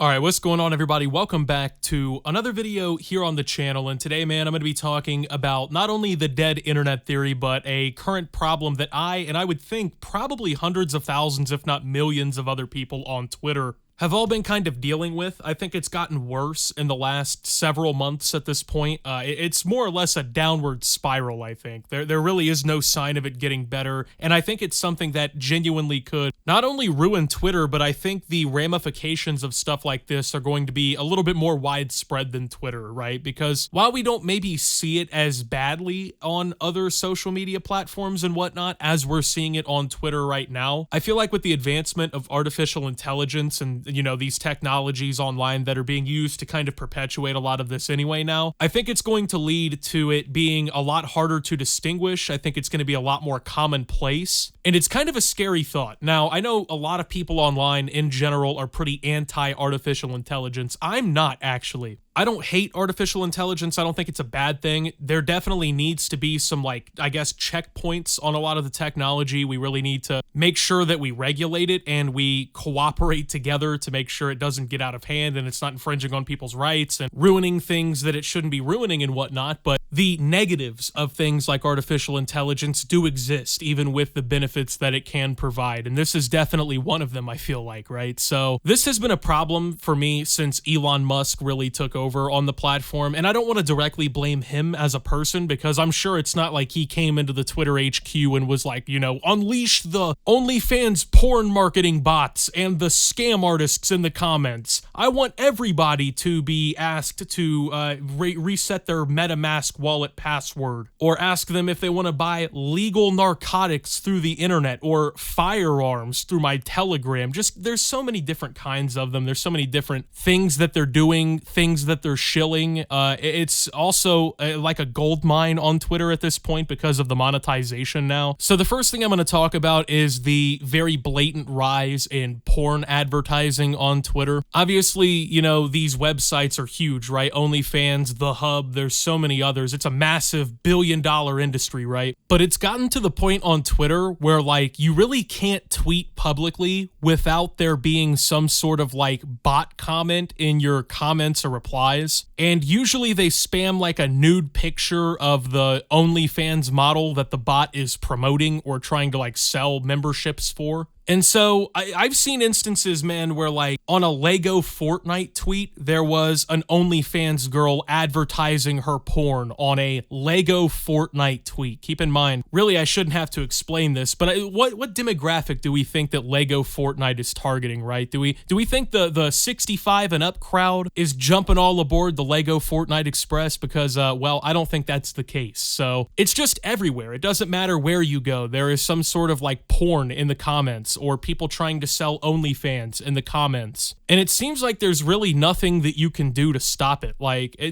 Alright, what's going on, everybody? Welcome back to another video here on the channel, and today, man, I'm going to be talking about not only the dead internet theory, but a current problem that I would think probably hundreds of thousands, if not millions of other people on Twitter have all been kind of dealing with. I think it's gotten worse in the last several months at this point. It's more or less a downward spiral, I think. There really is no sign of it getting better, and I think it's something that genuinely could not only ruin Twitter, but I think the ramifications of stuff like this are going to be a little bit more widespread than Twitter, right? Because while we don't maybe see it as badly on other social media platforms and whatnot as we're seeing it on Twitter right now, I feel like with the advancement of artificial intelligence and these technologies online that are being used to kind of perpetuate a lot of this anyway now, I think it's going to lead to it being a lot harder to distinguish. I think it's going to be a lot more commonplace, and it's kind of a scary thought. Now, I know a lot of people online in general are pretty anti-artificial intelligence. I'm not, actually. I don't hate artificial intelligence. I don't think it's a bad thing. There definitely needs to be some, checkpoints on a lot of the technology. We really need to make sure that we regulate it and we cooperate together to make sure it doesn't get out of hand and it's not infringing on people's rights and ruining things that it shouldn't be ruining and whatnot. But the negatives of things like artificial intelligence do exist, even with the benefits that it can provide. And this is definitely one of them, I feel like, right? So this has been a problem for me since Elon Musk really took over on the platform, and I don't want to directly blame him as a person, because I'm sure it's not like he came into the Twitter HQ and was like, unleash the OnlyFans porn marketing bots and the scam artists in the comments. I want everybody to be asked to reset their MetaMask wallet password, or ask them if they want to buy legal narcotics through the internet or firearms through my Telegram. Just, there's so many different kinds of them. There's so many different things that they're doing, things that they're shilling. It's also like a gold mine on Twitter at this point because of the monetization now. So the first thing I'm going to talk about is the very blatant rise in porn advertising on Twitter. Obviously, these websites are huge, right? OnlyFans, The Hub, there's so many others. It's a massive billion-dollar industry, right? But it's gotten to the point on Twitter where, you really can't tweet publicly without there being some sort of, bot comment in your comments or replies. And usually they spam a nude picture of the OnlyFans model that the bot is promoting or trying to sell memberships for. And so I've seen instances, man, where on a Lego Fortnite tweet, there was an OnlyFans girl advertising her porn on a Lego Fortnite tweet. Keep in mind, really, I shouldn't have to explain this, but what demographic do we think that Lego Fortnite is targeting, right? Do we think the 65 and up crowd is jumping all aboard the Lego Fortnite Express? Because, well, I don't think that's the case. So it's just everywhere. It doesn't matter where you go. There is some sort of porn in the comments, or people trying to sell OnlyFans in the comments. And it seems like there's really nothing that you can do to stop it.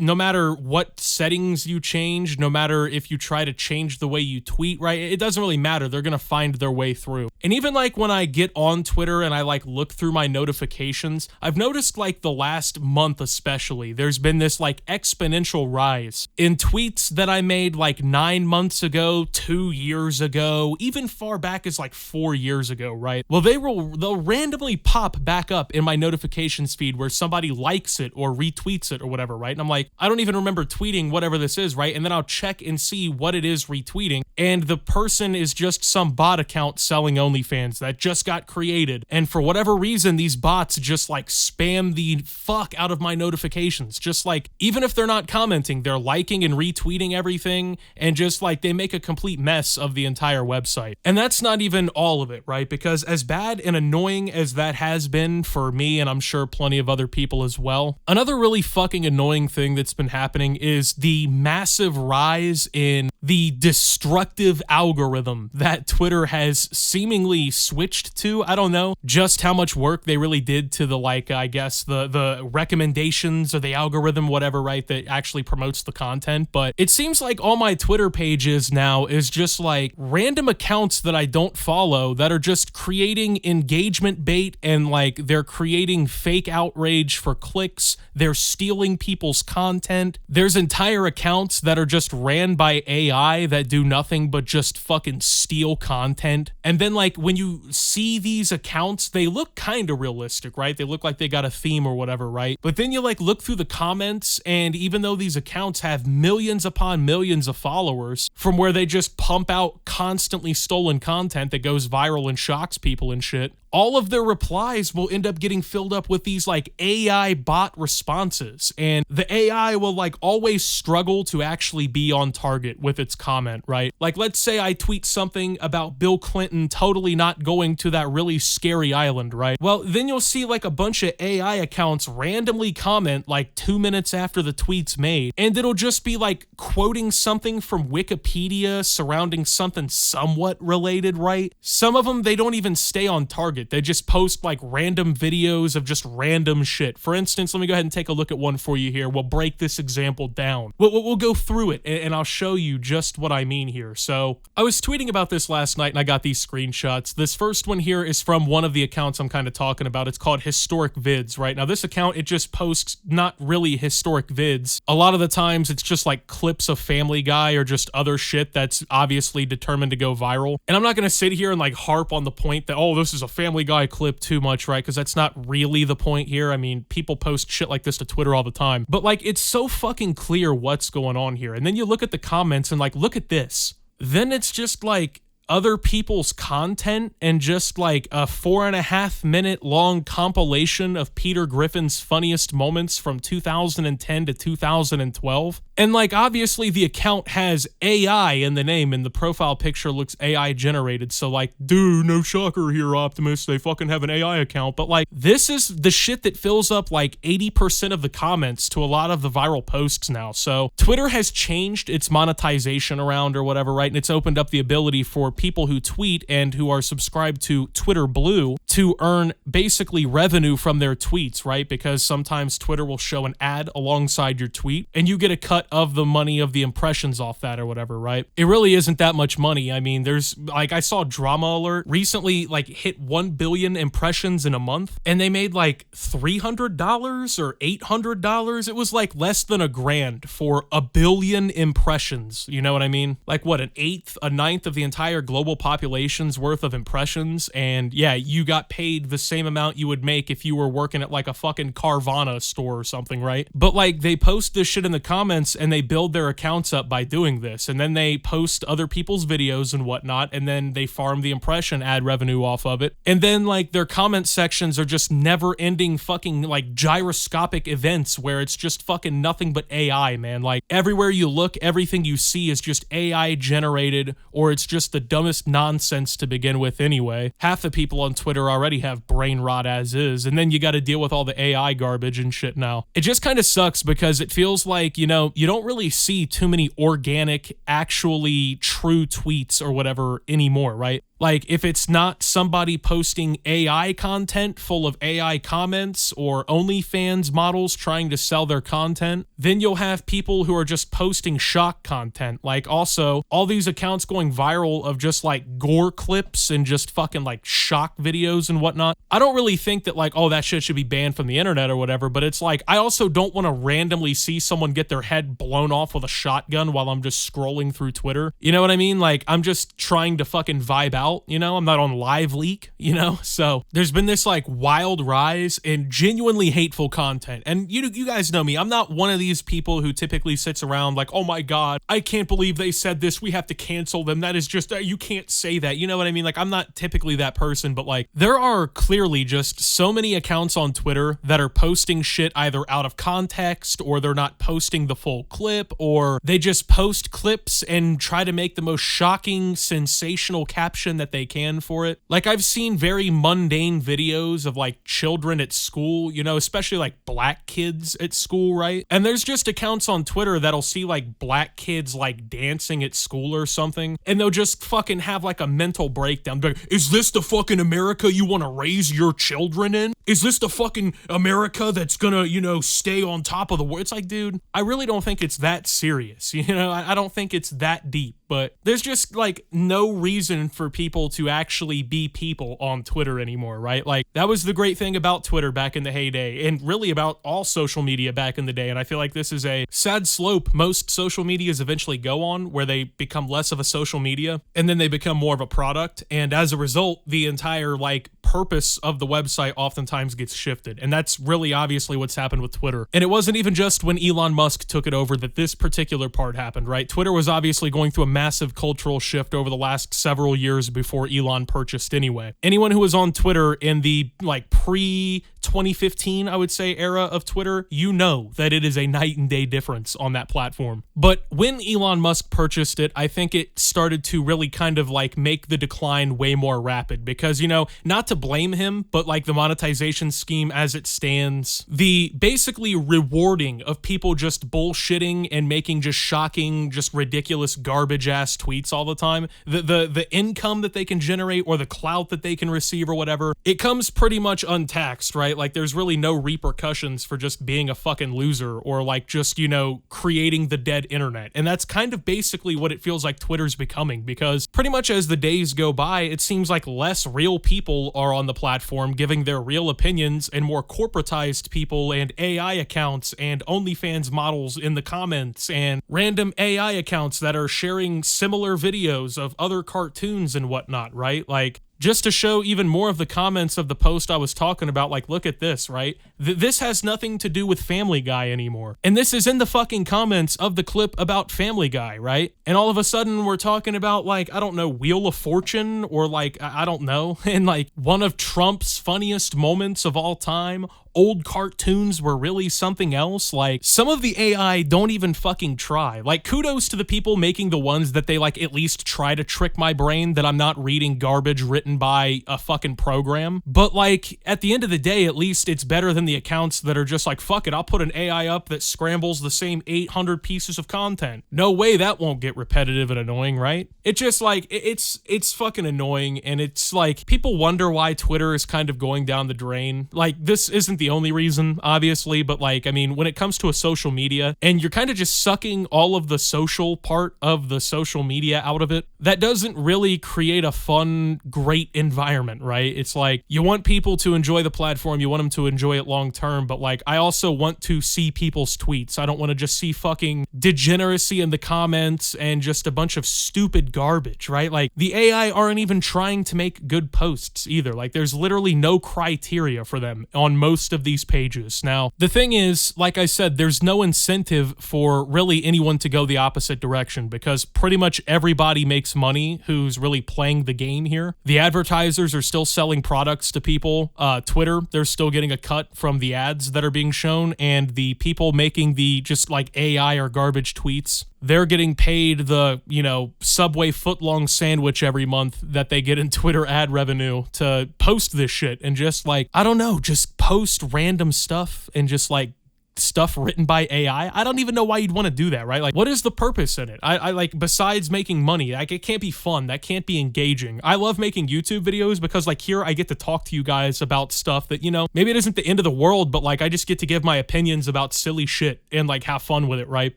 No matter what settings you change, no matter if you try to change the way you tweet, right? It doesn't really matter. They're going to find their way through. And even when I get on Twitter and I look through my notifications, I've noticed the last month especially, there's been this exponential rise in tweets that I made 9 months ago, 2 years ago, even far back as 4 years ago, right? Well, they'll randomly pop back up in my notifications feed where somebody likes it or retweets it or whatever, right? And I'm like, I don't even remember tweeting whatever this is, right? And then I'll check and see what it is retweeting, and the person is just some bot account selling OnlyFans that just got created. And for whatever reason, these bots just spam the fuck out of my notifications. Just even if they're not commenting, they're liking and retweeting everything, and just they make a complete mess of the entire website. And that's not even all of it, right? Because as bad and annoying as that has been for me, and I'm sure plenty of other people as well, another really fucking annoying thing that's been happening is the massive rise in the destructive algorithm that Twitter has seemingly switched to. I don't know just how much work they really did to the, I guess, the recommendations or the algorithm, whatever, right, that actually promotes the content. But it seems like all my Twitter pages now is just random accounts that I don't follow that are just creating engagement bait, and they're creating fake outrage for clicks. They're stealing people's content. There's entire accounts that are just ran by AI AI that do nothing but just fucking steal content. And then like when you see these accounts, they look kind of realistic, right? They look like they got a theme or whatever, right? But then you like look through the comments, and even though these accounts have millions upon millions of followers from where they just pump out constantly stolen content that goes viral and shocks people and shit, all of their replies will end up getting filled up with these like AI bot responses, and the AI will like always struggle to actually be on target with its comment, right? Like let's say I tweet something about Bill Clinton totally not going to that really scary island, right? Well, then you'll see like a bunch of AI accounts randomly comment like 2 minutes after the tweet's made, and it'll just be like quoting something from Wikipedia surrounding something somewhat related, right? Some of them, they don't even stay on target. They just post like random videos of just random shit. For instance, let me go ahead and take a look at one for you here. We'll break this example down. We'll go through it and I'll show you just what I mean here. So I was tweeting about this last night and I got these screenshots. This first one here is from one of the accounts I'm kind of talking about. It's called Historic Vids, right? Now this account, it just posts not really historic vids. A lot of the times it's just like clips of Family Guy or just other shit that's obviously determined to go viral. And I'm not going to sit here and like harp on the point that, oh, this is a Family Guy clip too much, right? Because that's not really the point here. I mean, people post shit like this to Twitter all the time. But like, it's so fucking clear what's going on here. And then you look at the comments and like, look at this. Then it's just like other people's content and just like a 4.5 minute long compilation of Peter Griffin's funniest moments from 2010 to 2012. And like, obviously the account has AI in the name and the profile picture looks AI generated. So like, dude, no shocker here, Optimus. They fucking have an AI account. But like, this is the shit that fills up like 80% of the comments to a lot of the viral posts now. So Twitter has changed its monetization around or whatever, right? And it's opened up the ability for people who tweet and who are subscribed to Twitter Blue to earn basically revenue from their tweets, right? Because sometimes Twitter will show an ad alongside your tweet and you get a cut of the money of the impressions off that or whatever, right? It really isn't that much money. I mean, there's like, I saw Drama Alert recently like hit 1 billion impressions in a month and they made like $300 or $800. It was like less than $1,000 for 1 billion impressions. You know what I mean? Like what, an eighth, a ninth of the entire global population's worth of impressions. And yeah, you got paid the same amount you would make if you were working at like a fucking Carvana store or something, right? But like, they post this shit in the comments and they build their accounts up by doing this. And then they post other people's videos and whatnot. And then they farm the impression ad revenue off of it. And then like their comment sections are just never ending fucking like gyroscopic events where it's just fucking nothing but AI, man. Like everywhere you look, everything you see is just AI generated, or it's just the dumbest nonsense to begin with anyway. Half the people on Twitter already have brain rot as is. And then you got to deal with all the AI garbage and shit now. It just kind of sucks because it feels like, you know, you don't really see too many organic, actually true tweets or whatever anymore, right? Like, if it's not somebody posting AI content full of AI comments or OnlyFans models trying to sell their content, then you'll have people who are just posting shock content. Like, also, all these accounts going viral of just, like, gore clips and just fucking, like, shock videos and whatnot. I don't really think that, like, oh, that shit should be banned from the internet or whatever, but it's like, I also don't want to randomly see someone get their head blown off with a shotgun while I'm just scrolling through Twitter. You know what I mean? Like, I'm just trying to fucking vibe out. You know, I'm not on live leak, you know? So there's been this like wild rise in genuinely hateful content. And you guys know me. I'm not one of these people who typically sits around like, oh my God, I can't believe they said this. We have to cancel them. That is just, you can't say that. You know what I mean? Like, I'm not typically that person, but like, there are clearly just so many accounts on Twitter that are posting shit either out of context, or they're not posting the full clip, or they just post clips and try to make the most shocking, sensational caption that they can for it. Like, I've seen very mundane videos of like children at school, you know, especially like black kids at school, right? And there's just accounts on Twitter that'll see like black kids like dancing at school or something, and they'll just fucking have like a mental breakdown. Like, is this the fucking America you want to raise your children in? Is this the fucking America that's gonna, you know, stay on top of the world? It's like, dude, I really don't think it's that serious. You know, I don't think it's that deep. but there's just like no reason for people to actually be people on Twitter anymore, right? Like that was the great thing about Twitter back in the heyday, and really about all social media back in the day. And I feel like this is a sad slope most social medias eventually go on, where they become less of a social media and then they become more of a product. And as a result, the entire like purpose of the website oftentimes gets shifted. And that's really obviously what's happened with Twitter. And it wasn't even just when Elon Musk took it over that this particular part happened, right? Twitter was obviously going through a massive cultural shift over the last several years before Elon purchased anyway. Anyone who was on Twitter in the like pre-2015, I would say, era of Twitter, you know that it is a night and day difference on that platform. But when Elon Musk purchased it, I think it started to really kind of like make the decline way more rapid because, you know, not to blame him, but like the monetization scheme as it stands, the basically rewarding of people just bullshitting and making just shocking, just ridiculous garbage ass tweets all the time, the income that they can generate or the clout that they can receive or whatever, it comes pretty much untaxed, right? Like there's really no repercussions for just being a fucking loser or like just, you know, creating the dead internet. And that's kind of basically what it feels like Twitter's becoming, because pretty much as the days go by, it seems like less real people are on the platform giving their real opinions and more corporatized people and AI accounts and OnlyFans models in the comments and random AI accounts that are sharing similar videos of other cartoons and whatnot, right? Like, just to show even more of the comments of the post I was talking about, like, look at this, right? This has nothing to do with Family Guy anymore. And this is in the fucking comments of the clip about Family Guy, right? And all of a sudden we're talking about, like, I don't know, Wheel of Fortune or, like, I don't know, and, like, one of Trump's funniest moments of all time. Old cartoons were really something else. Like, some of the AI don't even fucking try. Like, kudos to the people making the ones that they, like, at least try to trick my brain that I'm not reading garbage written by a fucking program. But, like, at the end of the day, at least it's better than the accounts that are just like, fuck it, I'll put an AI up that scrambles the same 800 pieces of content. No way that won't get repetitive and annoying, right? It just, like, it's fucking annoying, and it's, like, people wonder why Twitter is kind of going down the drain. Like, this isn't the only reason, obviously, but like, I mean, when it comes to a social media and you're kind of just sucking all of the social part of the social media out of it, that doesn't really create a fun, great environment, right? It's like, you want people to enjoy the platform, you want them to enjoy it long term, but like, I also want to see people's tweets. I don't want to just see fucking degeneracy in the comments and just a bunch of stupid garbage, right? Like, the AI aren't even trying to make good posts either. Like, there's literally no criteria for them on most of these pages. Now, the thing is, like I said, there's no incentive for really anyone to go the opposite direction because pretty much everybody makes money who's really playing the game here. The advertisers are still selling products to people. Twitter, they're still getting a cut from the ads that are being shown, and the people making the just like AI or garbage tweets, they're getting paid the, you know, Subway footlong sandwich every month that they get in Twitter ad revenue to post this shit and just like, I don't know, just post random stuff and just like stuff written by AI. I don't even know why you'd want to do that, right? Like, what is the purpose in it? I like, besides making money, like, it can't be fun. That can't be engaging. I love making YouTube videos because, like, here I get to talk to you guys about stuff that, you know, maybe it isn't the end of the world, but, like, I just get to give my opinions about silly shit and, like, have fun with it, right?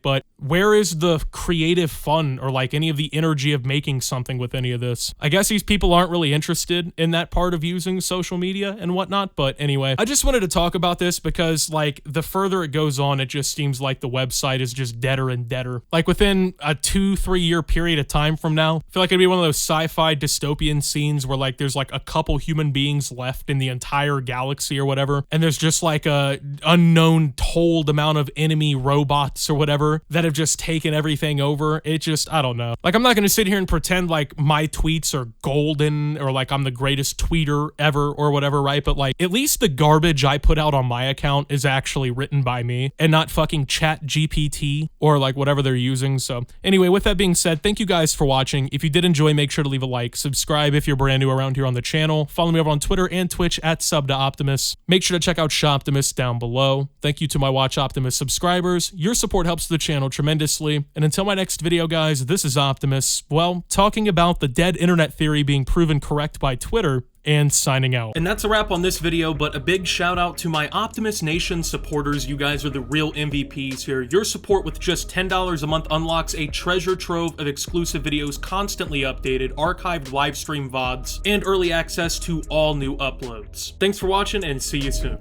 But where is the creative fun or, like, any of the energy of making something with any of this? I guess these people aren't really interested in that part of using social media and whatnot, but anyway, I just wanted to talk about this because, like, the further it goes on, it just seems like the website is just deader and deader. Like, within a 2-3 year period of time from now, I feel like it'd be one of those sci-fi dystopian scenes where, like, there's like a couple human beings left in the entire galaxy or whatever, and there's just like a unknown told amount of enemy robots or whatever that have just taken everything over. It just, I don't know. Like, I'm not gonna sit here and pretend like my tweets are golden or like I'm the greatest tweeter ever or whatever, right? But like, at least the garbage I put out on my account is actually written by me and not fucking Chat GPT or like whatever they're using. So anyway, with that being said, thank you guys for watching. If you did enjoy, make sure to leave a like, subscribe if you're brand new around here on the channel, follow me over on Twitter and Twitch at @SubToOptimus. Make sure to check out Shoptimus down below. Thank you to my Watch Optimus subscribers. Your support helps the channel tremendously. And until my next video, guys, this is Optimus, well, talking about the dead internet theory being proven correct by Twitter, and signing out. And that's a wrap on this video, but a big shout out to my Optimus Nation supporters. You guys are the real MVPs here. Your support with just $10 a month unlocks a treasure trove of exclusive videos, constantly updated, archived live stream VODs, and early access to all new uploads. Thanks for watching, and see you soon.